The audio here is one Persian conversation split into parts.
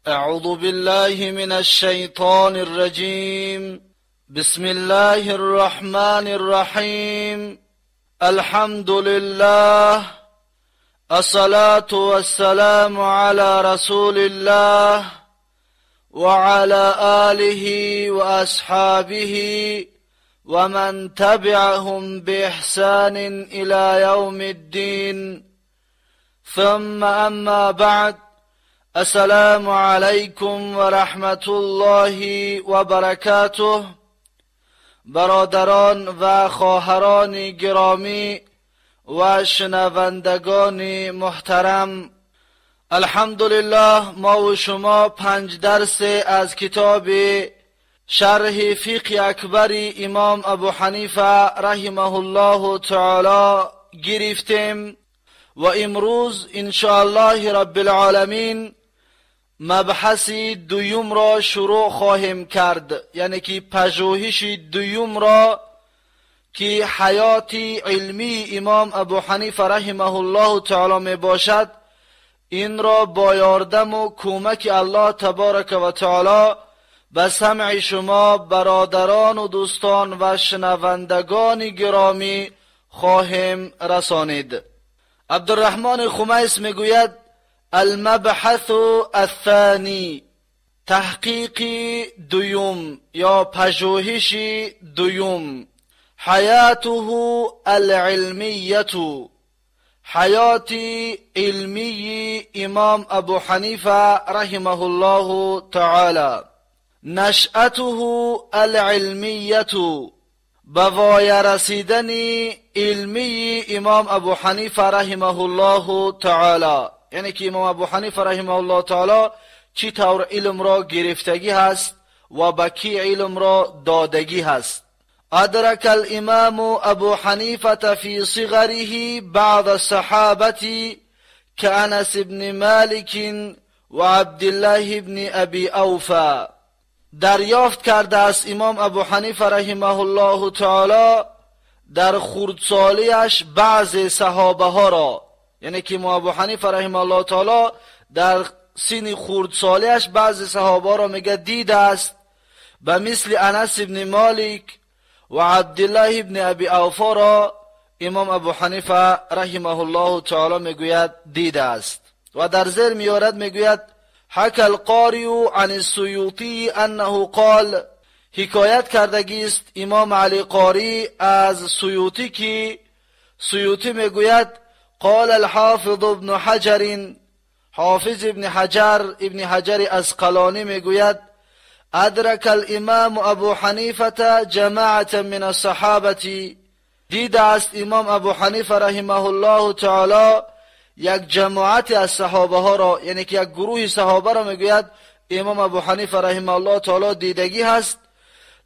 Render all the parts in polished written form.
اعوذ بالله من الشیطان الرجیم. بسم الله الرحمن الرحیم. الحمد لله، الصلاة والسلام على رسول الله وعلى آله وأصحابه ومن تبعهم بإحسان إلى يوم الدين. ثم أما بعد، السلام علیکم و رحمت الله و برکاته. برادران و خواهران گرامی و شنوندگان محترم، الحمدلله ما و شما 5 درس از کتاب شرح فقه اکبر امام ابو حنیفه رحمه الله تعالی گرفتیم و امروز انشاءالله رب العالمین مبحث دویم را شروع خواهیم کرد، یعنی که پژوهش دویم را که حیات علمی امام ابو حنیفه رحمه الله تعالی می باشد، این را با یاردم و کمک الله تبارک و تعالی به سمع شما برادران و دوستان و شنوندگان گرامی خواهیم رسانید. عبدالرحمن خمیس میگوید المبحث الثانی، تحقیق دویم یا پژوهش دویم، حیاته العلمیت، حیات علمی امام ابو حنیفه رحمه الله تعالی، نشأته العلمیت، بوای رسیدن علمی امام ابو حنیفه رحمه الله تعالی، یعنی که امام ابو حنیفه رحمه الله تعالی چی طور علم را گرفتگی هست و با کی علم را دادگی هست. ادرک الامام ابو حنیفه فی صغره بعض الصحابه كأنس بن مالک و عبدالله بن ابی اوفا. دریافت کرده است امام ابو حنیفه رحمه الله تعالی در خردسالیش بعض صحابه ها را، یعنی که امام ابو حنیفه رحمه الله تعالی در سن خردسالیش بعض صحابه را میگه دیده است، به مثل انس بن مالک و عبدالله بن ابی اوفا را امام ابو حنیفه رحمه الله تعالی میگوید دیده است. و در زیر میارد میگوید حکی القاری عن السیوطی انه قال، حکایت کردگی است امام علی قاری از سیوطی که سیوطی میگوید قال الحافظ ابن حجر، حافظ ابن حجر اسقلانی میگوید ادرک الامام ابو حنیفه جماعه من الصحابه، دیده است امام ابو حنیفه رحمه الله تعالی یک جماعت از صحابه ها را، یعنی که یک گروه صحابه را میگوید امام ابو حنیفه رحمه الله تعالی دیدگی هست.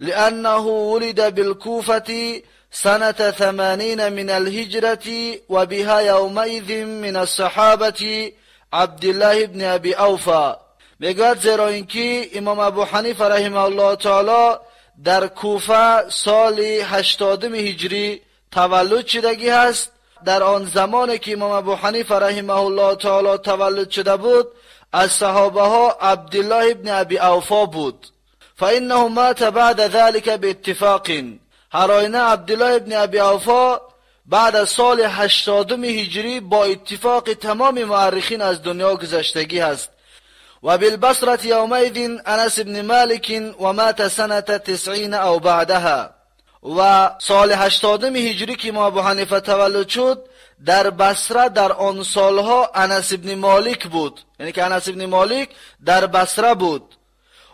لانه ولد بالکوفه سنة 80 من الهجرة و بها یومئذ من الصحابة عبدالله بن ابی اوفا. میگوید زیرا اینکه امام ابو حنیفه رحمه الله تعالی در کوفه سال 80 هجری تولد شدگی هست. در آن زمان که امام ابو حنیفه رحمه الله تعالی تولد شده بود، از صحابه ها عبدالله بن ابی اوفا بود. فانه مات بعد ذلك باتفاق، هر آینه عبدالله ابن ابی اوفا بعد از سال 80 هجری با اتفاق تمام مورخین از دنیا گذشتگی هست. و بالبصره یومئذ انس بن مالک و مات سنة 90 او بعدها. و سال 80 هجری که امام ابو حنیفه تولد شد، در بصره در آن سالها انس بن مالک بود، یعنی که انس بن مالک در بصره بود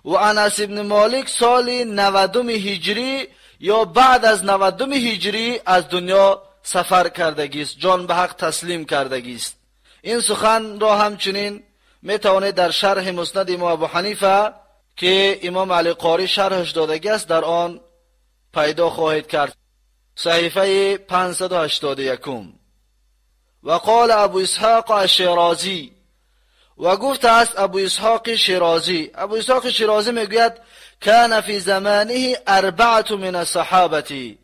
و انس بن مالک سال 90 هجری یا بعد از 90 هجری از دنیا سفر کردگی است، جان به حق تسلیم کردگی است. این سخن را همچنین میتوانید در شرح مسند امام ابو حنیفه که امام علی قاری شرحش دادگی است در آن پیدا خواهید کرد. صحیفه 581. و قال ابو اسحاق الشیرازی، و گفته است ابو اسحاق شیرازی. ابو اسحاق شیرازی میگوید کان فی زمانه 4 من الصحابه،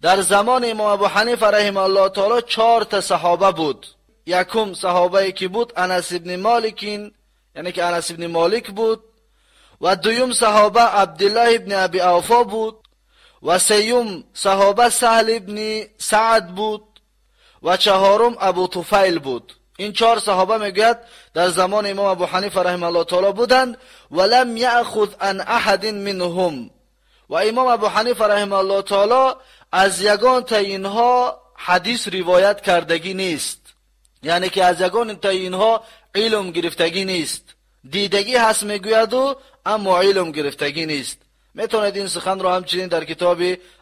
در زمان امام ابو حنیفه رحمه الله تعالی 4 تا صحابه بود. یکم صحابه که بود انس ابن مالک، یعنی که انس ابن مالک بود، و دویم صحابه عبدالله ابن ابی اوفا بود، و سیوم صحابه سهل ابن سعد بود، و چهارم ابو طفیل بود. این 4 صحابه میگوید در زمان امام ابو حنیفه رحمه الله تعالی بودند. ولم یأخذ عن احد منهم، و امام ابو حنیفه رحمه الله تعالی از یگان تا اینها حدیث روایت کردگی نیست، یعنی که از یگان تا اینها علم گرفتگی نیست. دیدگی هست میگوید و اما علم گرفتگی نیست. میتونید این سخن رو همچنین در کتاب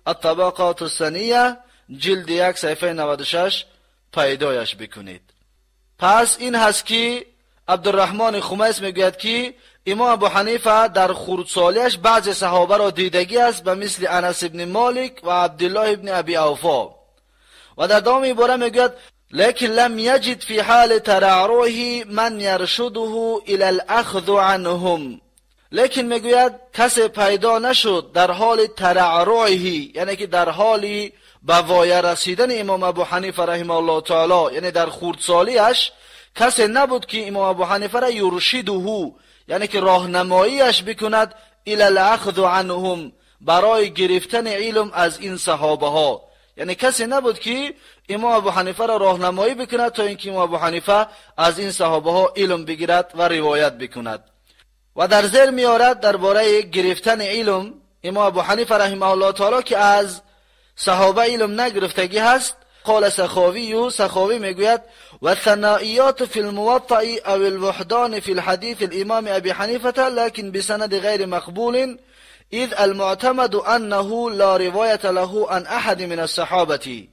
الطبقات السنیه جلد 1 صفحه 96 پیدایش بکنید. پس این هست که عبدالرحمن خمیس میگوید که امام ابو حنیفه در خردسالیش بعض صحابه را دیدگی است، به مثل انس ابن مالک و عبدالله ابن ابی اوفا. و در دوام عباره میگوید لیکن لم یجد فی حال ترعرعه من یرشده الى الاخذ عنهم، لیکن میگوید کسی پیدا نشد در حال ترعرعه، یعنی که در حال به وای رسیدن امام ابو حنیفه رحمه الله تعالی، یعنی در خردسالیش کسی نبود که امام ابو حنیفه را یرشده، یعنی که راهنماییش بکند الی الاخذ عنهم، برای گرفتن علم از این صحابه ها. یعنی کسی نبود که امام ابو حنیفه را راهنمایی بکند تا اینکه امام ابو حنیفه از این صحابه ها علم بگیرد و روایت بکند. و در ذیل میارد درباره گرفتن علم امام ابو حنیفه رحمه الله تعالی که از صحابه علم نگرفتگی هست. قال سخاوی میگوید و ثنائیات فی الموطأ او الوحدان فی الحدیث الامام ابی حنیفه لكن بسند غیر مقبول اذ المعتمد انه لا روایت له عن احد من الصحابه.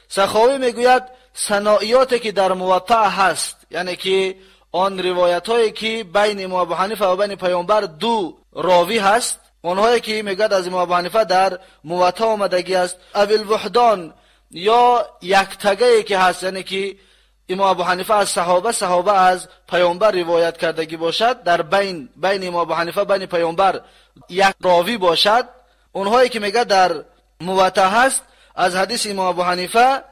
سخاوی میگوید ثنائیاتی که در موطأ هست، یعنی که آن روایت هایی که بین امام ابو حنیفه و بین پیامبر 2 راوی هست، اونهایی که میگوید از امام ابو حنیفه در موطأ آمدگی است، او الوحدان یا یکتگی که هست، یعنی که امام ابو حنیفه از صحابه از پیامبر روایت کردگی باشد، در بین امام ابو حنیفه بین پیامبر یک راوی باشد، اونهایی که میگه در موطأ هست از حدیث امام ابو حنیفه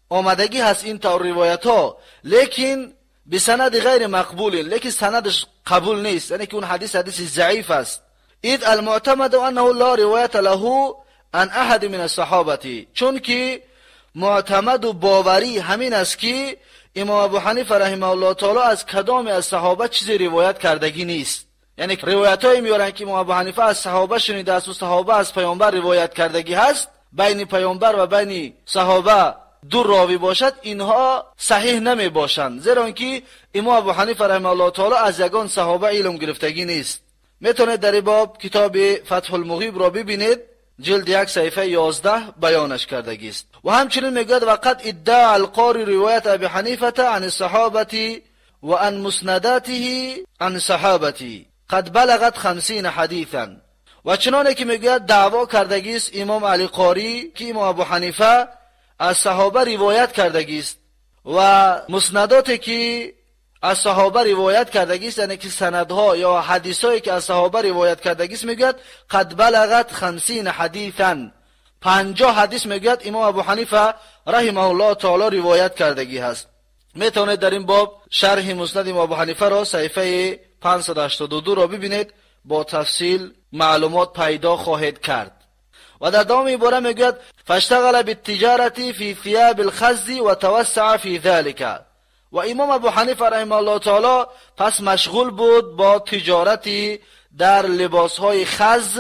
آمدگی هست این طور روایت ها، لیکن بسند غیر مقبول، لیکن سندش قبول نیست، یعنی که اون حدیث ضعیف است. اذ المعتمد انه لا روایت له عن احد من الصحابه، چون که معتمد و باوری همین است که امام ابو حنیفه رحمه الله تعالی از کدام از صحابه چیزی روایت کردگی نیست. یعنی روایتایی میارن که امام ابو حنیفه از صحابه شنیده است و صحابه از پیامبر روایت کردگی هست، بین پیامبر و بین صحابه 2 راوی باشد، اینها صحیح نمی باشند، زیرا اینکه امام ابو حنیفه رحمه الله تعالی از یگان صحابه علم گرفتگی نیست. میتونید در این باب کتاب فتح المغیب را ببینید، جلد 1 صفحه 11 بیانش کردگی است. و همچنین میگوید وقد ادعا القاری روایت ابی حنیفه عن الصحابه و عن مسنداته عن صحابه قد بلغت 50 حدیثا. و چنانه که میگوید دعوا کردگی است امام علی قاری که امام ابو حنیفه از صحابه روایت کردگی است و مسنداتی که از صحابه روایت کردگی است، یعنی که سندها یا حدیثایی که از صحابه روایت کردگی است، میگوید قد بلغت 50 حدیثا، 50 حدیث میگوید امام ابو حنیفه رحمه الله تعالی روایت کردگی هست. میتونید در این باب شرح مسند امام ابو حنیفه را صفحه 582 را ببینید، با تفصیل معلومات پیدا خواهید کرد. و در دوام عباره میگوید فاشتغل بالتجارة فی ثياب الخز و توسع فی ذلك. و امام ابو حنیفه رحمه الله تعالی پس مشغول بود با تجارتی در لباسهای خز،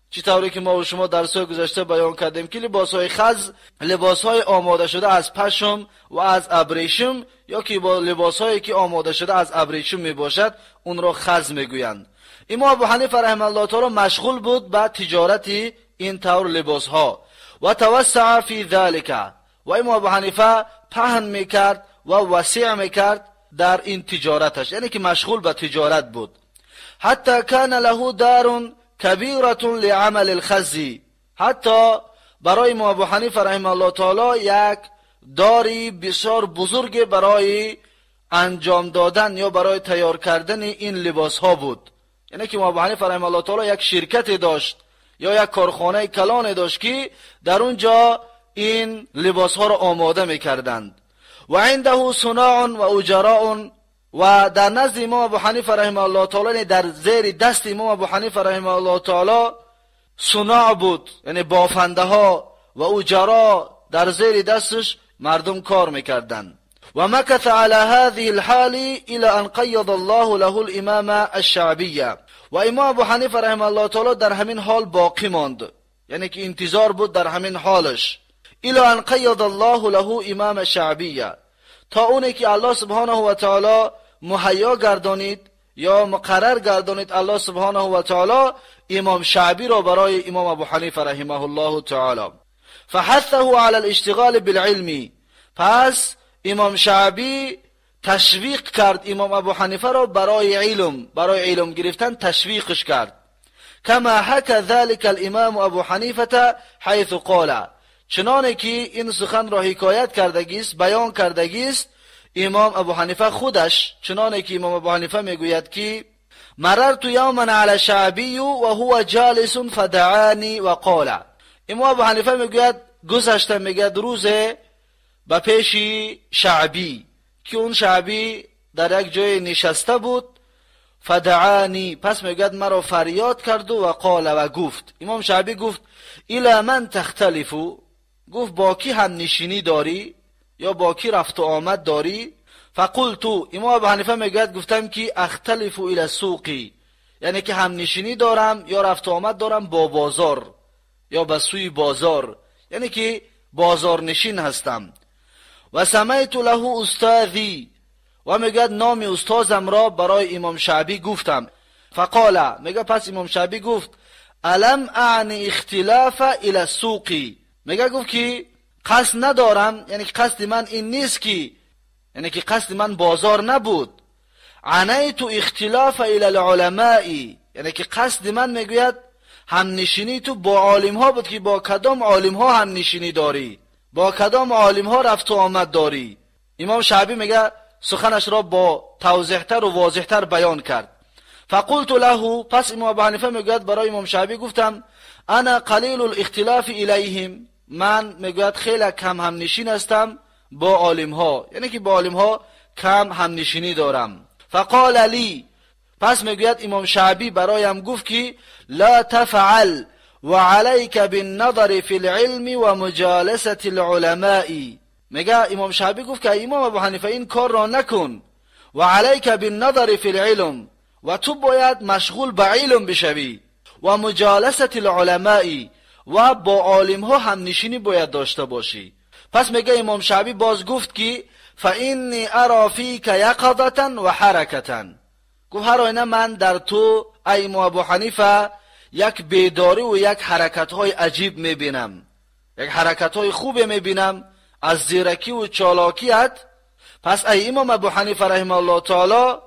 چطوری که ما و شما در سال گذشته بیان کردیم که لباسهای خز لباسهای آماده شده از پشم و از ابریشم، یا که با لباسهایی که آماده شده از ابریشم می باشد اون را خز میگویند. امام ابو حنیفه رحمه الله تعالی مشغول بود با تجارتی این طور لباسها و توسع فی ذلك. و امام ابو حنیفه پهن میکرد و وسیع میکرد در این تجارتش، یعنی که مشغول به تجارت بود. حتی کان له دار کبیرة لعمل الخز، حتی برای امام ابو حنیفه رحمه الله تعالی یک داری بسیار بزرگ برای انجام دادن یا برای تیار کردن این لباس ها بود. یعنی که امام ابو حنیفه رحمه الله تعالی یک شرکت داشت یا یک کارخانه کلان داشت که در اونجا این لباس ها را آماده میکردند. و عنده صناع و اجراء و در نزد امام ابو حنیفه رحمه الله تعالی، در زیر دست امام ابو حنیفه رحمه الله تعالی صناع بود، یعنی بافنده ها و اجرا در زیر دستش مردم کار میکردند. و مکث على هذه الحال الى ان قید الله له الامامه الشعبیه. و امام ابو حنیفه رحمه الله تعالی در همین حال باقی ماند، یعنی که انتظار بود در همین حالش. الى ان قید الله له امام شعبیه، تا اونی که الله سبحانه و تعالی مهیا گردانید یا مقرر گردانید الله سبحانه و تعالی امام شعبی را برای امام ابو حنیفه رحمه الله تعالی. فحثه على الاشتغال بالعلم، پس امام شعبی تشویق کرد امام ابو حنیفه را برای علم گرفتن تشویقش کرد. کما حکی ذلك الامام ابو حنیفه حیث قال، چنانه که این سخن را حکایت کردگیست، بیان کردگیست امام ابو حنیفه خودش، چنانه که امام ابو حنیفه میگوید که مررت یوما علی شعبی و هو جالس فدعانی و قال. امام ابو حنیفه میگوید گذشتم، میگوید روزه به پیش شعبی که اون شعبی در یک جای نشسته بود، فدعانی، پس میگوید مرا فریاد کرد و قال و گفت، امام شعبی گفت الی من تختلفو، گفت با کی هم نشینی داری یا با کی رفت و آمد داری؟ فقلتو، امام ابو حنیفه میگوید گفتم که اختلفو الی سوقی، یعنی که هم نشینی دارم یا رفت و آمد دارم با بازار یا به سوی بازار، یعنی که بازار نشین هستم. و سمیت له استاذی، و میگوید نام استازم را برای امام شعبی گفتم. فقال، میگه پس امام شعبی گفت الم اعنی اختلاف الی السوقی، میگه گفت که قصد ندارم، یعنی که قصد من این نیست که، یعنی که قصد من بازار نبود. عنیت اختلاف الی العلماء، یعنی که قصد من میگوید هم نشینی تو با عالم ها بود که با کدام عالم ها هم نشینی داری، با کدام عالم ها رفت و آمد داری. امام شعبی میگه سخنش را با توضیحتر و واضحتر بیان کرد. فقلت له، پس امام ابو حنیفه میگوید برای امام شعبی گفتم انا قلیل الاختلاف الیهم، من میگوید خیلی کم هم نشین هستم با عالم ها، یعنی که با عالم ها کم هم نشینی دارم. فقال لی، پس میگوید امام شعبی برایم گفت که لا تفعل و علیک بالنظر فی العلم و مجالسه العلماء. میگه امام شعبی گفت که امام ابو حنیفه این کار را نکن، و علیک بالنظر فی العلم، و تو باید مشغول به علم بشوی، و مجالسه العلماء، و با عالم ها هم نشینی باید داشته باشی. پس میگه امام شعبی باز گفت که فانی ارى فیک یقظه و حرکه، گفت هر آینه من در تو ای امام ابو حنیفه یک بیداری و یک حرکت های عجیب میبینم، یک حرکت های خوب میبینم از زیرکی و چالاکیت. پس ای امام ابو حنیفه رحمه الله تعالی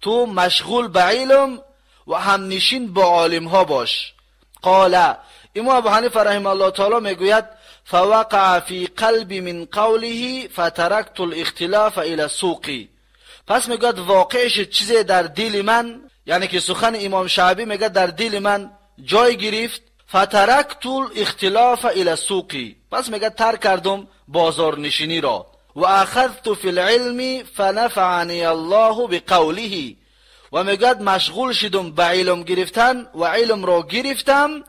تو مشغول به علم و هم نشین با عالم ها باش. قال، امام ابو حنیفه رحمه الله تعالی میگوید فوقع فی قلبی من قوله فترکت الاختلاف الى السوق، پس میگوید واقعش چیزی در دل من، یعنی که سخن امام شعبی میگه در دل من جای گرفت، فترکت الاختلاف الى السوق، پس میگه ترک کردم بازار نشینی را. و اخذت فی العلم فنفعنی الله بقوله، و میگوید مشغول شدم به علم گرفتن و علم را گرفتم،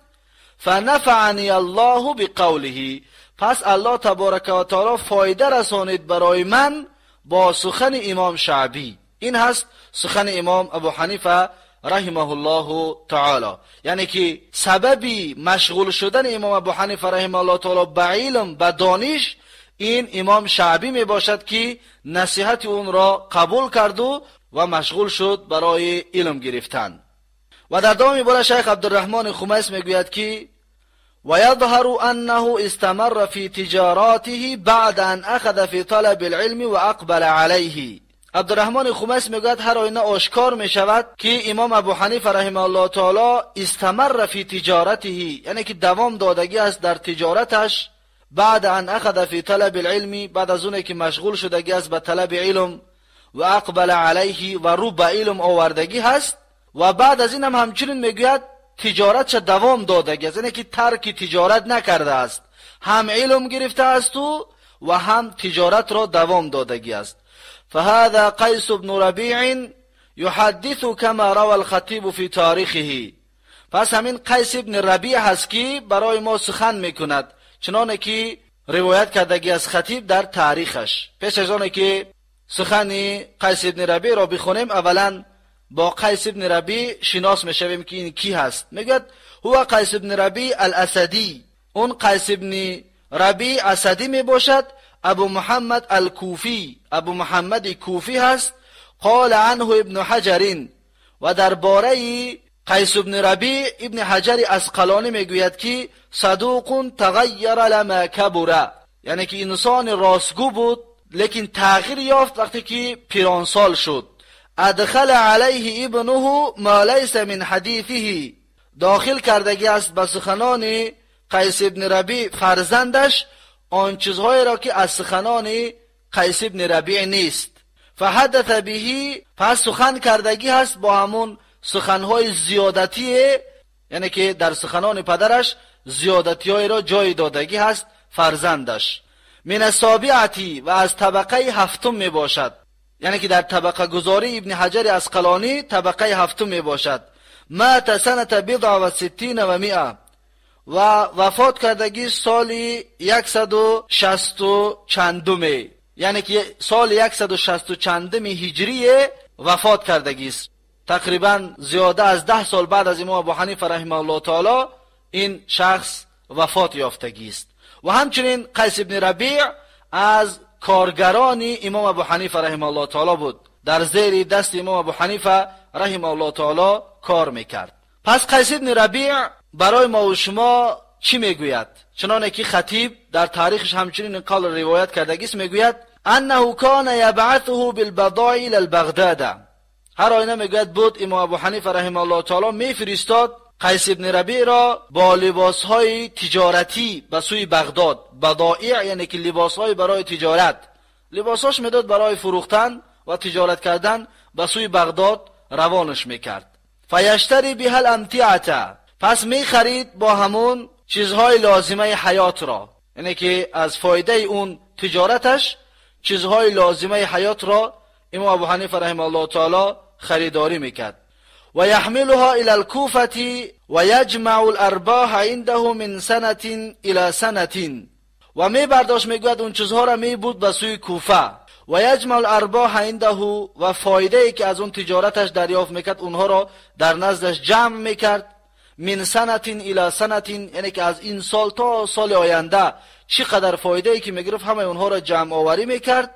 فنفعنی الله بقوله، پس الله تبارک و تعالی فایده رسانید برای من با سخن امام شعبی. این هست سخن امام ابو حنیفه رحمه الله تعالی، یعنی که سببی مشغول شدن امام ابو حنیفه رحمه الله تعالی به علم، به دانش، این امام شعبی می باشد که نصیحت اون را قبول کرد و مشغول شد برای علم گرفتن. و در ادامه بالا شیخ عبدالرحمن خمیس میگوید که و یظهر انه استمر فی تجاراته بعد ان اخذ فی طلب العلم و اقبل علیه. عبدالرحمن خمیس میگوید هر آینه آشکار می شود که امام ابو حنیفه رحمه الله تعالی استمر فی تجارته، یعنی که دوام دادگی است در تجارتش، بعد ان اخذ فی طلب العلم، بعد از اونه که مشغول شدگی است به طلب علم، و اقبل علیه، و رو به علم آوردگی هست، و بعد از این هم همچنین میگوید تجارتش دوام دادگی است، یعنی که ترک تجارت نکرده است، هم علم گرفته است و هم تجارت را دوام دادگی است. فهذا قیس بن ربیع یحدث کما روى الخطیب فی تاریخه. پس همین قیس بن ربیع هست که برای ما سخن میکند چنانه که روایت کردگی از خطیب در تاریخش. پیش از آنه که سخن قیس بن ربیع را بخونیم، اولا با قیس بن ربیع شناس میشویم که این کی هست. میگه هو قیس بن ربیع الاسدی. اون قیس بن ربیع اسدی میباشد. ابو محمد الکوفی، ابو محمد کوفی هست. قال عنه ابن حجر. و درباره قیس بن ربیع ابن حجر اسقلانی میگوید که صدوق تغیر لما کبر، یعنی که انسان راستگو بود لیکن تغییر یافت وقتی که پیرانسال شد. ادخل علیه ابنه ما لیس من حدیثه. داخل کردگی است به سخنان قیس بن ربیع فرزندش آن چیزهایی را که از سخنان قیس بن ربیع نیست. فحدث به، پس سخن کردگی هست با همون سخنهای زیادتیه، یعنی که در سخنان پدرش زیادتیهای را جای دادگی هست فرزندش. من السابعتی، و از طبقه هفتم می باشد، یعنی که در طبقه گذاری ابن حجر اسقلانی طبقه هفتم می باشد. مات سنة 64 و 100، و وفات کردگی سال 160 چندمه، یعنی که سال 160 چندم هجریه وفات کردگی است. تقریبا زیاده از 10 سال بعد از امام ابو حنیفه رحمه الله تعالی این شخص وفات یافتگی است. و همچنین قیس بن ربیع از کارگران امام ابو حنیفه رحمه الله تعالی بود، در زیر دست امام ابو حنیفه رحمه الله تعالی کار میکرد. پس قیس بن ربیع برای ما و شما چی میگوید؟ چنانه که خطیب در تاریخش همچنین این قول روایت کردگی است، میگوید انه کان یبعثه بالبضاع الى البغداد. هر آینه میگوید بود امام ابو حنیفه رحمه الله تعالی میفرستاد قیس بن ربیع را با لباسهای تجارتی به سوی بغداد. بضائع یعنی که لباسهای برای تجارت، لباساش میداد برای فروختن و تجارت کردن، به سوی بغداد روانش میکرد. فیشتری بها الامتعه، پس میخرید با همون چیزهای لازمه حیات را، یعنی که از فایده اون تجارتش چیزهای لازمه حیات را امام ابو حنیفه رحمه الله تعالی خریداری میکرد. و یحملها الى الكوفه و یجمع الارباح عنده من سنه الى سنه. و میبرداشت، میگوید اون چیزها را میبود به سوی کوفه. و یجمع الارباح عنده، و فایده ای که از اون تجارتش دریافت میکرد اونها را در نزدش جمع میکرد. من سنه الى سنه، یعنی که از این سال تا سال آینده چقدر فایده ای که میگرفت همه اونها را جمع آوری میکرد.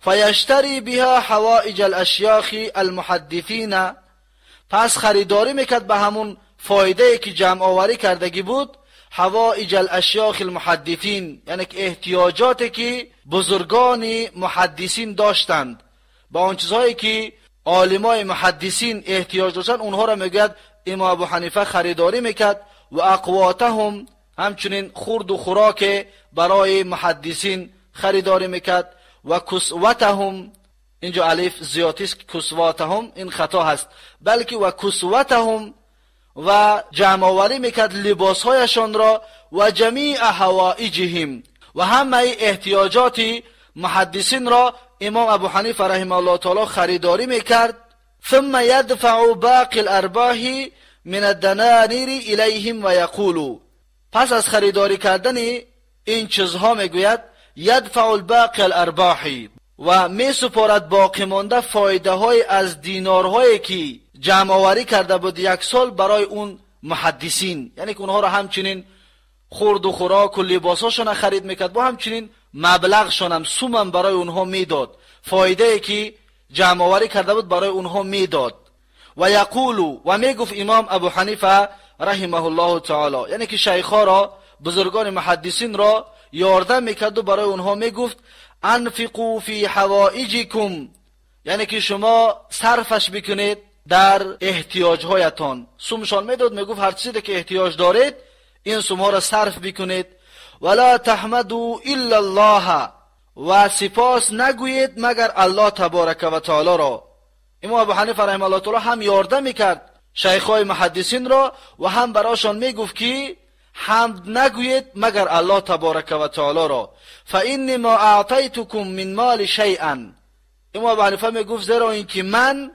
فیشتری بها حوائج الاشیاخ المحدثین، پس خریداری میکرد به همون فایده ای که جمع آوری کردگی بود، حوائج الاشیاخ المحدثین، یعنی که احتیاجاتی که بزرگان محدثین داشتند، با اون چیزهایی که عالمای محدثین احتیاج داشتند اونها را میگوید امام ابو حنیفه خریداری میکرد. و اقواتهم، همچنین خورد و خوراک برای محدثین خریداری میکرد. و کسوتهم، اینجا الف زیادی است، کسوتهم این خطا هست، بلکه و کسوتهم، و جمع آوری میکرد لباسهایشان را. و جمیع حوائجهم، و همه احتیاجات محدثین را امام ابو حنیفه رحمه الله تعالی خریداری میکرد. ثم يدفع باقی الارباح من الدنانیر الیهم و یقول، پس از خریداری کردن این چیزها میگوید یدفع الباقی الارباح، و می سپارد باقی مانده فایده های از دینارهایی که جمع آوری کرده بود یک سال برای اون محدثین، یعنی که اونها را همچنین خورد و خوراک و لباساشون خرید میکرد، با همچنین مبلغشون هم سومم برای اونها میداد، فایده ای که جمع آوری کرده بود برای اونها میداد. و یقول، و میگفت امام ابو حنیفه رحمه الله تعالی، یعنی که شیخا را، بزرگان محدثین را یاردم میکرد و برای اونها میگفت انفقوا فی حوائجکم، یعنی که شما صرفش بکنید در احتیاجهایتان. سومشان میداد، میگفت هر چیزی که احتیاج دارید این سومها را صرف بکنید. ولا تحمدوا الا الله، و سپاس نگویید مگر الله تبارک و تعالی را. امام ابو حنیفه رحمه الله تعالی هم یاردم میکرد شیخای محدثین را و هم براشان میگفت که حمد نگویید مگر الله تبارک و تعالی را. فإني ما اعطيتكم من مال شيئا، امام ابو حنیفه میگفت زیرا اینکه من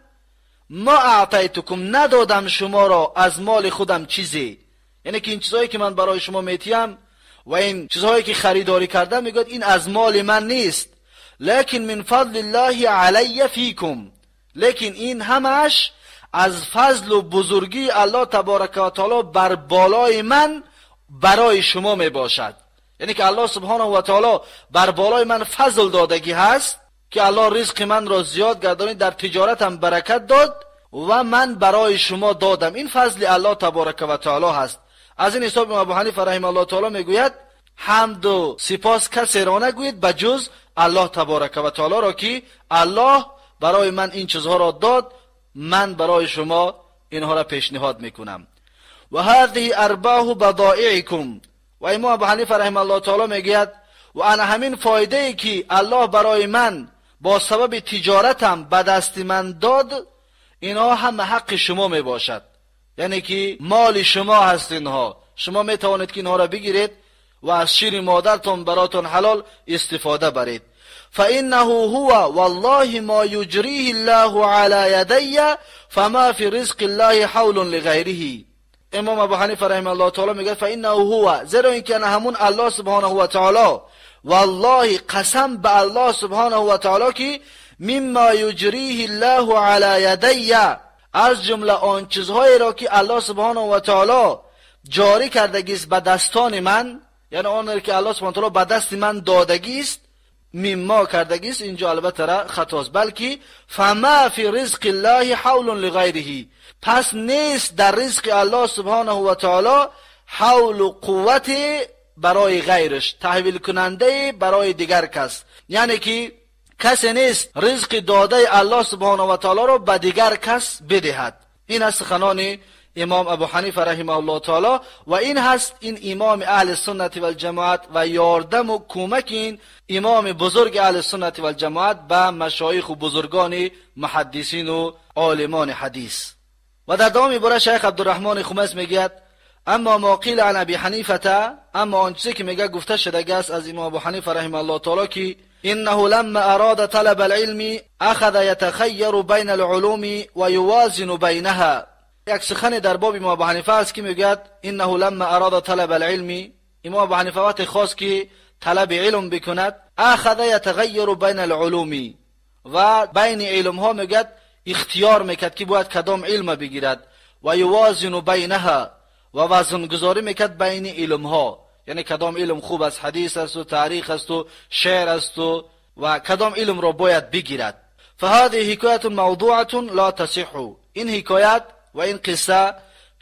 ما اعطیتکم ندادم شما را از مال خودم چیزی، یعنی که این چیزهایی که من برای شما میتیم و این چیزهایی که خریداری کردم میگه این از مال من نیست، لیکن من فضل الله علی فیکم، لیکن این همش از فضل و بزرگی الله تبارک و تعالی بر بالای من برای شما می باشد. یعنی که الله سبحانه و تعالی بر بالای من فضل دادگی هست که الله رزق من را زیاد گردانید، در تجارتم برکت داد و من برای شما دادم. این فضل الله تبارک و تعالی هست. از این حساب ابو حنیفه رحمه الله تعالی میگوید حمد و سپاس کسی را نگوید بجز الله تبارک و تعالی را که الله برای من این چیزها را داد، من برای شما اینها را پیشنهاد میکنم. و هذه ارباح بضائعکم، و امام ابو حنیفه رحمه الله تعالی میگوید و انا همین فایده ای که الله برای من با سبب تجارتم به دست من داد، اینها هم حق شما می باشد، یعنی که مال شما هست. اینها شما می توانید که اینها را بگیرید و از شیر مادرتون براتون حلال استفاده برید. فانه هو والله ما یجریه الله علی یدی فما فی رزق الله حول لغیره. امام ابو حنیفه رحمه الله تعالی میگه فانه هو، زیرا اینکه همون الله سبحانه و تعالی، والله قسم به الله سبحانه و تعالی که مما یجریه الله علی یدی، از جمله آن چیزهایی را که الله سبحانه و تعالی جاری کردگیست به دستان من، یعنی آن که الله سبحانه و تعالی به دست من دادگیست، مما کردگیست، اینجا البته را خطاست، بلکه فما فی رزق الله حول لغیره، پس نیست در رزق الله سبحانه و تعالی حول و قوت برای غیرش، تحویل کننده برای دیگر کس، یعنی که کسی نیست رزق داده الله سبحانه و تعالی را به دیگر کس بدهد. این است سخنان امام ابو حنیفه رحمه الله تعالی و این هست این امام اهل سنت و الجماعت و یاردم و کمک این امام بزرگ اهل سنت و الجماعت به مشایخ و بزرگان محدثین و عالمان حدیث. و در دوام عبارت شیخ عبدالرحمن خمیس میگوید اما ما قیل عن ابی حنیفه، اما آن چیزی که میگه گفته شده است از امام ابو حنیفه رحمه الله تعالی که انه لما اراد طلب العلم اخذ يتخير بين العلوم ويوازن بينها. یک سخن در باب امام ابو حنیفه است که میگه انه لما اراد طلب العلم، امام ابو حنیفه وقت خواست که طلب علم بکند، اخذ يتغير بين العلوم، و بین علم ها میگه اختیار میکرد که باید کدام علم بگیرد، و یوازن بینها، و وزن گذاری میکرد بین علم ها، یعنی کدام علم خوب است، حدیث است و تاریخ است و شعر است و کدام علم را باید بگیرد. فهذه حکایت موضوعه لا تصح، این حکایت و این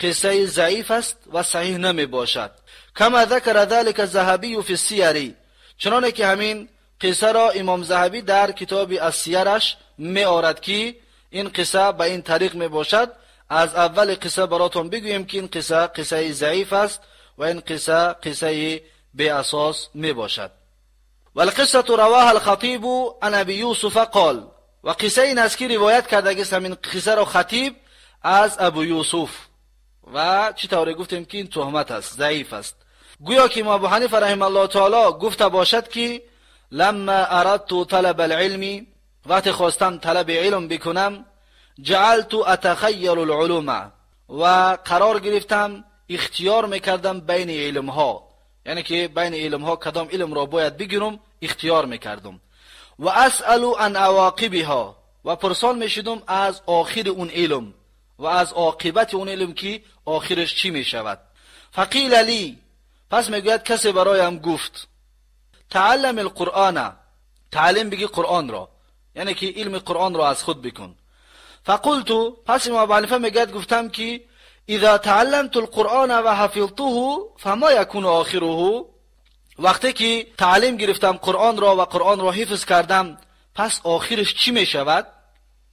قصه ضعیف است و صحیح نمی باشد. کما ذکر ذلك الذهبی فی السیر، چنانه که همین قصه را امام ذهبی در کتاب السیرش می آورد که این قصه به این طریق می باشد. از اول قصه براتون بگویم که این قصه ضعیف است و این قصه بی اساس می باشد. والقصه رواها الخطیب عن ابی یوسف قال، و قصه این است که روایت کرده است همین قصه را خطیب از ابو یوسف، و چی طوری گفتیم که این تهمت است، ضعیف است. گویا که ابو حنیفه رحمه الله تعالی گفته باشد که لما اردت طلب العلم، وقت خواستم طلب علم بکنم، جعلت اتخیر العلوم، و قرار گرفتم اختیار میکردم بین علم ها، یعنی که بین علم ها کدام علم را باید بگیرم اختیار میکردم. و اسأل عن عواقبها، و پرسان میشدم از آخر اون علم و از عاقبت اون علم که آخرش چی میشود. فقیل لی، پس میگوید کسی برایم گفت تعلم القرآن، تعلم بگی قرآن را، یعنی که علم قرآن را از خود بکن. فقلت، پس امام ابو حنیفه میگوید گفتم که اذا تعلمت القرآن و حفظته فما یکون آخره، وقتی که تعلیم گرفتم قرآن را و قرآن را حفظ کردم پس آخرش چی می شود؟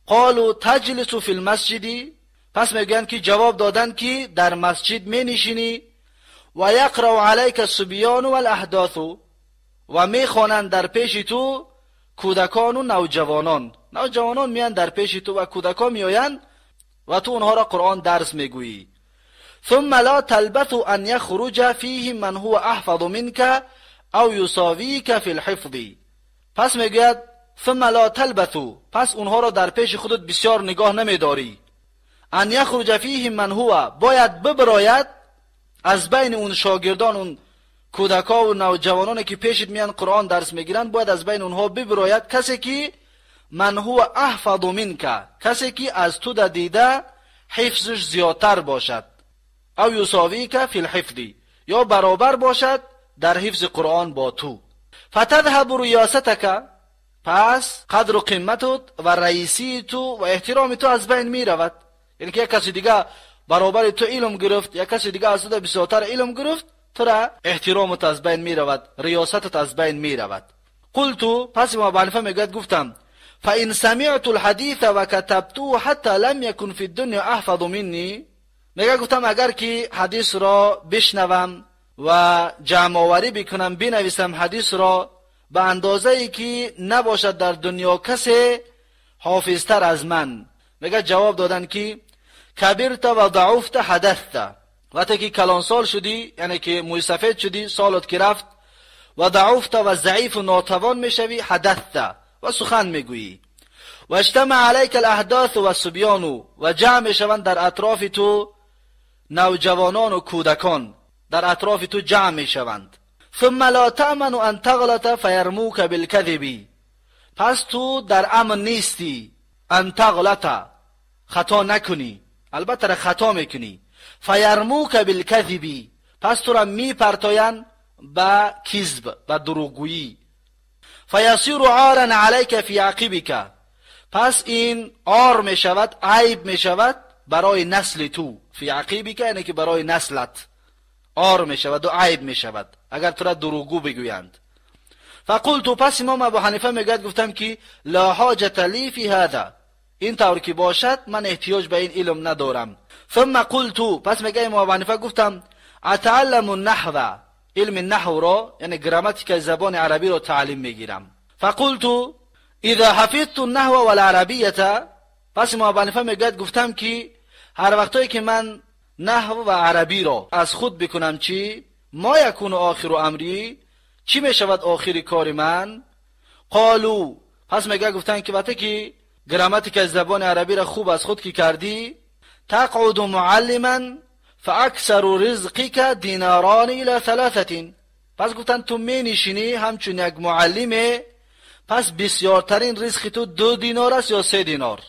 قالوا تجلس فی المسجد، پس میگن که جواب دادن که در مسجد می نشینی، و یقرأ علیک الصبیان والاحداث، و می خوانند در پیش تو کودکان و نوجوانان میان در پیش تو و کودکان میآیند و تو اونها را قرآن درس میگویی. ثم لا تلبث ان یخرج فیه من هو احفظ منک او یساویک فی الحفظ، پس میگوید ثم لا تلبثوا، پس اونها را در پیش خودت بسیار نگاه نمیداری. ان یخرج فیهم من هو، باید ببراید از بین اون شاگردان، اون کودکا و نوجوانانی که پیشت میان قرآن درس میگیرن، باید از بین اونها ببراید کسی که من هو احفظ منک، کسی که از تو دیده حفظش زیادتر باشد، او یساویک فی الحفظ، یا برابر باشد در حفظ قرآن با تو. فتذهب ریاستک، پس قدر و قیمتت و رئیسی تو و احترام تو از بین می رود. یعنی که یک کسی دیگه برابر تو علم گرفت، یک کسی دیگه از تو بسیارتر علم گرفت، تو را احترامت از بین می رود، ریاستت از بین می رود. قلتو، پس ما ابو حنیفه میگوید گفتم فان سمعت الحديث وكتبته حتى لم يكن في الدنيا احفظ مني، میگه گفتم اگر که حدیث را بشنوم و جمع آوری بکنم، بنویسم حدیث را به اندازه ای که نباشد در دنیا کسی حافظتر از من. میگه جواب دادن که کبرت و ضعفت حدثت، وقتی که کلانسال شدی، یعنی که موی سفید شدی، سالت که رفت، و ضعفت و ضعیف و ناتوان میشوی، حدثت و سخن میگویی. و اجتمع علیک الاحداث و الصبیان، و جمع میشوند در اطراف تو نوجوانان و کودکان، در اطراف تو جمع میشوند. ثم لا تأمن ان تغلط فیرموک بالکذب، پس تو در امن نیستی ان تغلط، خطا نکنی، البته خطا میکنی، فیرموک بالکذب، پس تو را میپرتاین به کذب، به دروغگویی. فیصیر عارا علیک فی عقبک، پس این عار میشود، عیب میشود برای نسل تو. فی عقبک یعنی که برای نسلت عار میشود و عیب میشود اگر تو را دروغگو بگویند. فقلت، پس امام ابو حنیفه میگوید گفتم که لا حاجت لی فی هذا، این طور که باشد من احتیاج به این علم ندارم. ثم قلت، پس میگه امام ابو حنیفه گفتم اتعلم النحو، علم النحو را یعنی گراماتیک زبان عربی را تعلیم میگیرم. فقلت اذا حفظت النحو والعربیه، پس امام ابو حنیفه میگوید گفتم که هر وقتایی که من نحو و عربی را از خود بکنم، چی ما یکون آخر امری، چی میشود آخری کار من؟ قالو، پس میگه گفتن که وقتی که گراماتیک زبان عربی را خوب از خود کی کردی، تقعد معلما فاکثر رزقک دیناران الى ثلاثه، پس گفتن تو می نشینی همچون یک معلمه، پس بسیارترین رزق تو 2 دینار است یا 3 دینار،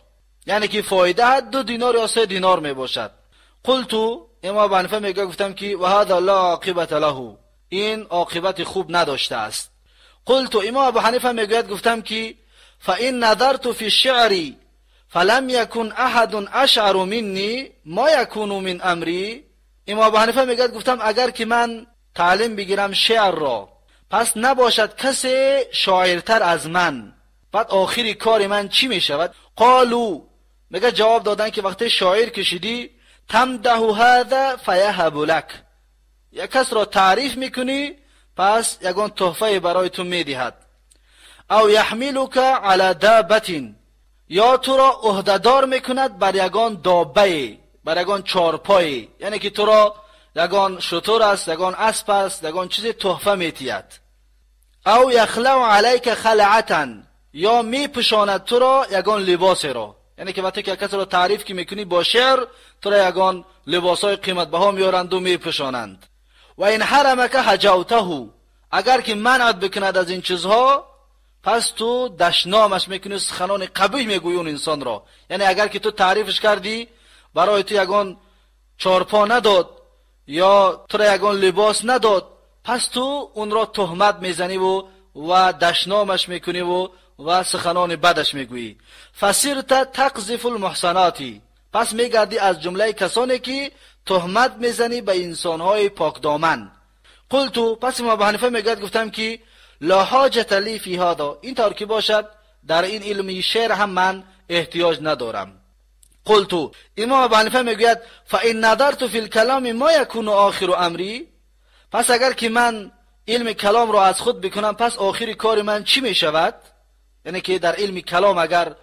یعنی که فایده 2 دینار یا 3 دینار می باشد. قلتو، امام ابو حنیفه میگه گفتم که و هذا لا عاقبت له، این عاقبت خوب نداشته است. قلتو، امام ابو حنیفه میگه گفتم که فان نظرت فی الشعر فلم یکن احد اشعر منی ما یکون من امری، امام ابو حنیفه میگه گفتم اگر که من تعلیم بگیرم شعر را، پس نباشد کسی شاعرتر از من، بعد آخری کار من چی میشود؟ قالو، میگه جواب دادن که وقتی شاعر کشیدی تمدح هذا فیهب لک، یک کس را تعریف میکنی پس یگان تحفه برای تو میدهد. او یحملک علی دابة، یا تو را عهدهدار میکند بر یگان دابه، بر یگان چارپای، یعنی که تو را یگان شتر است، یگان اسب است، یگان چیزی تحفه میتید. او یخلع علیک خلعتا، یا میپوشاند تو را یگان لباس را، یعنی که وقتی که کسی را تعریف که میکنی با شعر، تو را یگان لباسای قیمت بها میارند و میپوشانند. و این حرمک هجوته، اگر که منعت بکند از این چیزها، پس تو دشنامش میکنی، سخنان قبیح میگویی اون انسان را، یعنی اگر که تو تعریفش کردی برای تو یگان چارپا نداد یا تو را یگان لباس نداد، پس تو اون را تهمت میزنی و دشنامش میکنی و سخنان بدش میگویی. فصرت تقذف المحصناتی، پس میگردی از جمله کسانی که تهمت میزنی به انسانهای پاک دامن. قلتو، پس امام ابو حنیفه میگه گفتم که لا حاجت لی فی هذا، این طور که باشد در این علمی شعر هم من احتیاج ندارم. قلتو، امام ابو حنیفه میگوید فان نظرت فی الکلام ما یکون آخر امری، پس اگر که من علم کلام را از خود بکنم پس آخری کار من چی میشود؟ یعنی که در علم کلام اگر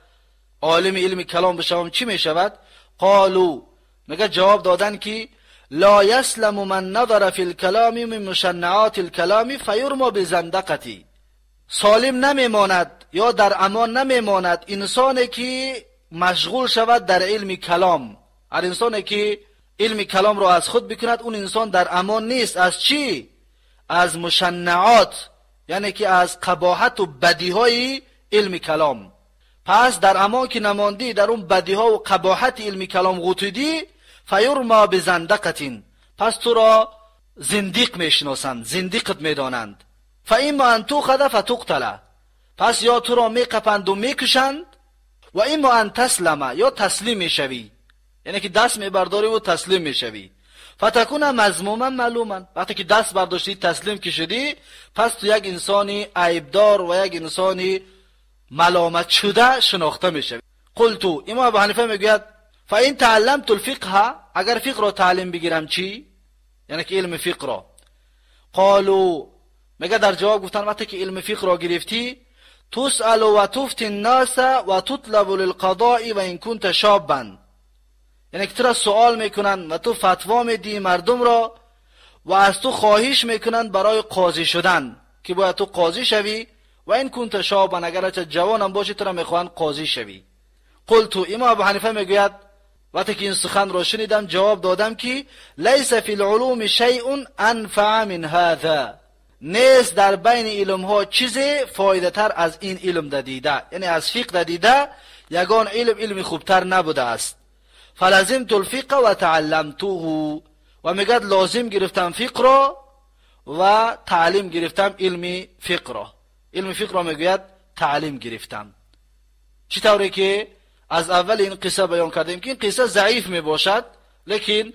عالم علم کلام بشوم چی میشود؟ قالو، میگه جواب دادن که لا یسلم من نظر فی الکلام من مشنعات الکلام فیرما بزندقتی، سالم نمیماند یا در امان نمیماند انسانی که مشغول شود در علم کلام. هر انسانی که علم کلام را از خود بکند اون انسان در امان نیست. از چی؟ از مشنعات، یعنی که از قباحت و بدیهای علم کلام. پس در امان که نماندی، در اون بدیها و قباحت علم کلام غوطیدی، فیرما بزندقتین، پس تو را زندیق میشناسند، زندیقت میدانند. فاما ان تؤخذ فتقتل، پس یا تو را میقپند و میکشند، و اما ان تسلم، یا تسلیم میشوی، یعنی که دست میبرداری و تسلیم میشوی. فتکون مذموما معلوما، وقتی که دست برداشتی تسلیم کشیدی، پس تو یک انسانی عیبدار و یک انسانی ملامت شده شناخته میشوی. قلتو، امام ابو حنیفه میگوید فاین تعلمت الفقه، اگر فقه را تعلیم بگیرم چی؟ یعنی که علم فقه را. قالو، میگه در جواب گفتن وقتی که علم فقه را گرفتی، تسأل و تفتی الناس و تطلب للقضاء و ان كنت شابا، یعنی که تو را سوال میکنن و تو فتوا میدی مردم را و از تو خواهش میکنن برای قاضی شدن که باید تو قاضی شوی، و این كنت شابا، اگر چه جوانم باشی تو را میخوان قاضی شوی. قلتو، امام ابو حنیفه میگوید وقتی که این سخن را شنیدم جواب دادم که لیس فی العلوم شیء انفع من هذا، نیست در بین علم ها چیزی فایده تر از این علم دیده، یعنی از فقه دیده یگان علم خوبتر نبوده است. فلزمت الفقه و تعلمته، و میگد لازم گرفتم فقه را و تعلیم گرفتم علم فقه را. علم فقه را میگوید تعلیم گرفتم. چطوری که از اول این قصه بیان کردیم که این قصه ضعیف می باشد، لیکن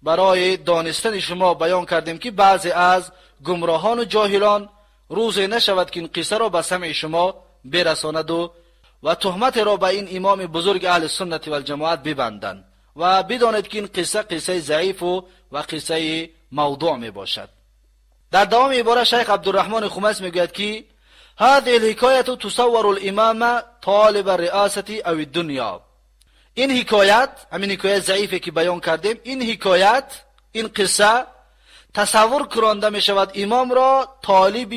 برای دانستن شما بیان کردیم که بعضی از گمراهان و جاهلان روزی نشود که این قصه را به سمع شما برساند و تهمت را به این امام بزرگ اهل سنت و الجماعت ببندند و بدانید که این قصه ضعیف و قصه موضوع می باشد. در دوام عبارت شیخ عبدالرحمن خمس میگوید که هذه الحکایه تصور الامام طالب الرئاسه او الدنیا، این حکایت، همین حکایت ضعیفی که بیان کردیم، این حکایت، این قصه تصور کرانده می شود امام را طالب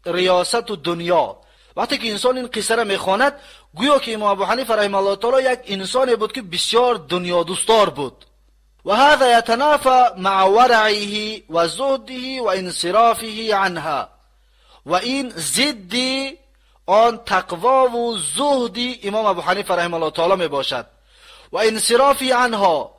ریاست و دنیا. وقتی که انسان این قصه را میخواند گویا که امام ابو حنیفه رحمه الله تعالی یک انسانی بود که بسیار دنیا دوستدار بود. و هذا يتنافى مع ورعه و زهده و انصرافه عنها، و این ضد آن تقوا و زهد امام ابو حنیفه رحمه الله تعالی می باشد و انصرافی عنها،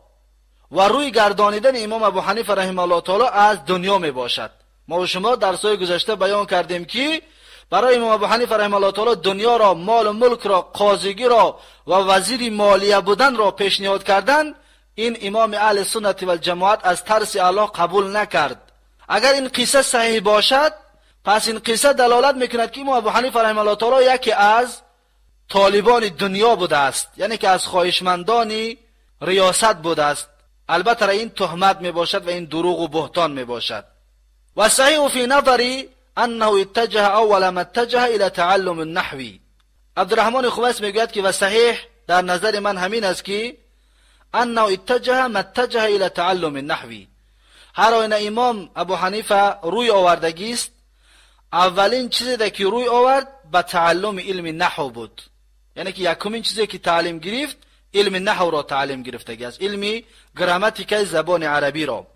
و روی گردانیدن امام ابو حنیفه رحمه الله تعالی از دنیا می باشد. ما و شما در سوی گذشته بیان کردیم که برای امام ابو حنیفه رحمه الله تعالی دنیا را، مال و ملک را، قاضیگی را و وزیر مالیه بودن را پیشنهاد کردن، این امام اهل سنت و الجماعت از ترس الله قبول نکرد. اگر این قصه صحیح باشد، پس این قصه دلالت میکند که امام ابو حنیفه رحمه الله تعالی یکی از طالبان دنیا بوده است، یعنی که از خواهشمندان ریاست بوده است. البته این تهمت میباشد و این دروغ و بهتان میباشد. و صحیح فی نظری انه اتجه اول ما اتجه الى تعلم النحو. عبدالرحمن خمس میگوید که و صحیح در نظر من همین است که انه اتجه ما اتجه الى تعلم النحو، هر آینه امام ابو حنیفه روی آوردگی است، اولین چیزی که روی آورد به تعلم علم نحو بود، یعنی که یکمین چیزی که تعلیم گرفت علم نحو را تعلیم گرفتگی است، علم گراماتیک زبان عربی را.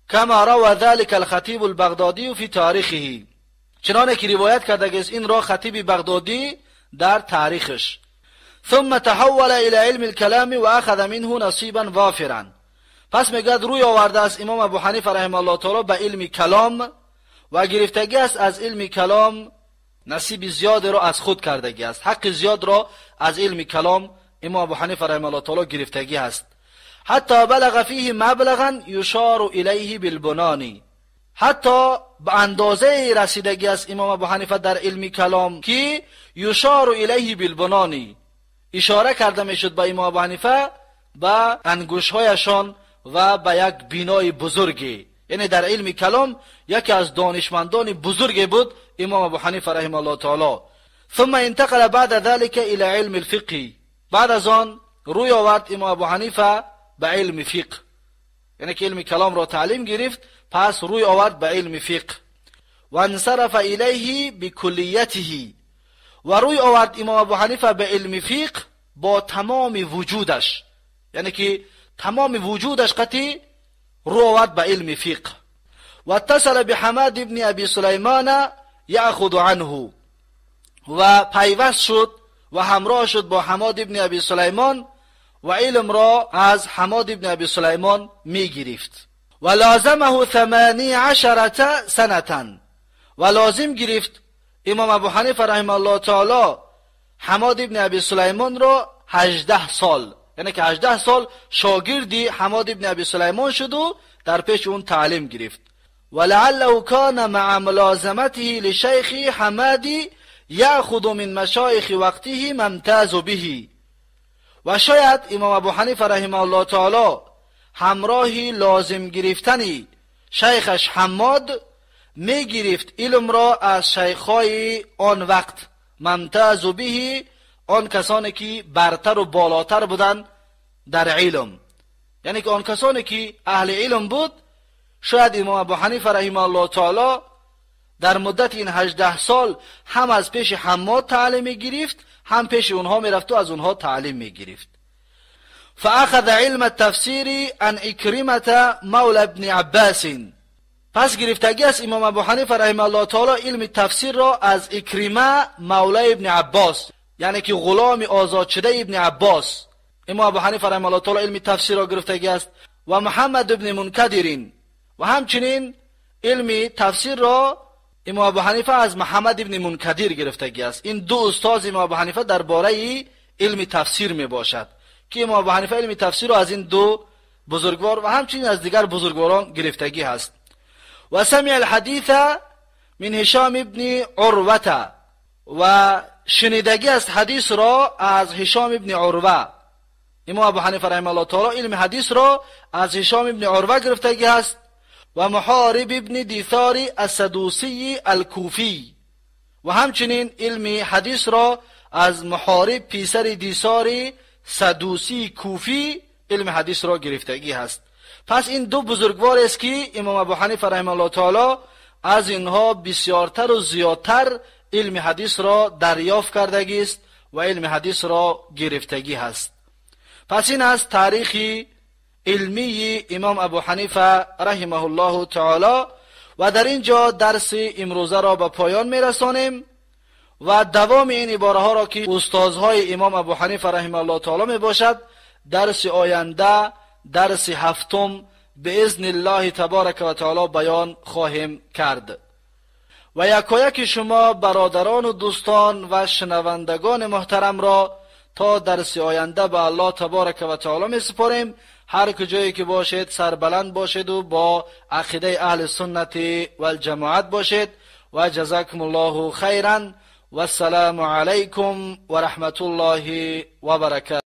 کما روى ذلك الخطیب البغدادی فی تاریخه، چنانه که روایت کرده است این را خطیب بغدادی در تاریخش. ثم تحول الى علم الكلام و اخذ منه نصیبا وافرا، پس میگد روی آورده است امام ابو حنیفه رحمه الله تعالی به علم کلام و گرفتگی است از علم کلام نصیب زیاد را از خود کردگی است، حق زیاد را از علم کلام امام ابو حنیفه رحمه الله تعالی گرفتگی است. حتی بلغ فیه مبلغا یشار الیه بالبنان، حتی به اندازه رسیدگی است امام ابو حنیفه در علم کلام که یشار الیه بالبنان، اشاره کرده میشد به امام ابو حنیفه به انگشت‌هایشان و به یک بینای بزرگی، یعنی در علم کلام یکی از دانشمندان بزرگی بود امام ابو حنیفه رحمه الله تعالی. ثم انتقل بعد ذلك الى علم الفقه، بعد از آن روی آورد امام ابو حنیفه به علم فقه، یعنی که علم کلام را تعلیم گرفت، پس روی آورد به علم فقه. و انصرف الیه بکلیته، و روی آورد امام ابو حنیفه به علم فقه با تمام وجودش، یعنی که تمام وجودش قطعی رو آورد به علم فقه. و اتصل بحماد ابن ابی سلیمان یأخذ عنه، و پیوست شد و همراه شد با حماد ابن ابی سلیمان و علم را از حماد ابن ابی سلیمان می گرفت. و لازمه 18 سنة، و لازم گرفت امام ابو حنیفه رحمه الله تعالی حماد ابن ابی سلیمان را 18 سال، یعنی که 18 سال شاگردی حماد ابن ابی سلیمان شد و در پیش اون تعلیم گرفت. ولعله کان مع ملازمته لشیخ حمادی یأخذ من مشایخ وقته ممتاز به، و شاید امام ابو حنیفه رحمه الله تعالی همراهی لازم گرفتنی شیخش حماد می گرفت علم را از شیخای آن وقت، ممتاز به آن کسانی که برتر و بالاتر بودن در علم، یعنی که آن کسانی که اهل علم بود. شاید امام ابو حنیفه رحمه الله تعالی در مدت این 18 سال هم از پیش حماد تعلیم می گرفت، هم پیش اونها می رفت و از اونها تعلیم می گرفت. فاخذ علم التفسیر عن اکرمة مولى ابن عباس، پس گرفتگی از امام ابو حنیفه رحمه الله تعالی علم تفسیر را از اکرمه مولای ابن عباس، یعنی که غلام آزاد شده ابن عباس. امام ابو حنیفه رحمه الله تعالی علم تفسیر را گرفتگی است. و محمد ابن منکدر، و همچنین علم تفسیر را امام ابو حنیفه از محمد ابن منکدر گرفتگی است. این دو استاد امام ابو حنیفه درباره علم تفسیر می باشد که امام ابو حنیفه علم تفسیر را از این دو بزرگوار و همچنین از دیگر بزرگواران گرفتگی هست. و سمع الحدیث من هشام ابن عروه، و شنیدگی است حدیث را از هشام ابن عروه. امام ابو حنیفه رحمه الله تعالی علم حدیث را از هشام ابن عروه گرفتگی است. و محارب ابن دیثار السدوسی الکوفی، و همچنین علم حدیث را از محارب پیسر دیثار سدوسی کوفی علم حدیث را گرفتگی هست. پس این دو بزرگوار است که امام ابو حنیفه رحمه الله تعالی از اینها بسیارتر و زیادتر علم حدیث را دریافت کردگی است و علم حدیث را گرفتگی هست. پس این از تاریخ علمی امام ابو حنیفه رحمه الله تعالی، و در اینجا درس امروزه را به پایان میرسانیم و دوام این عباره ها را که استادهای امام ابو حنیفه رحمه الله تعالی می باشد درس آینده، درس هفتم باذن الله تبارک و تعالی بیان خواهیم کرد. و یکایک شما برادران و دوستان و شنوندگان محترم را تا درس آینده به الله تبارک و تعالی می سپاریم. هر کجایی که باشید سربلند باشید و با عقیده اهل سنت و الجماعت باشید. و جزاکم الله خیرا و السلام علیکم و رحمت الله و برکاته.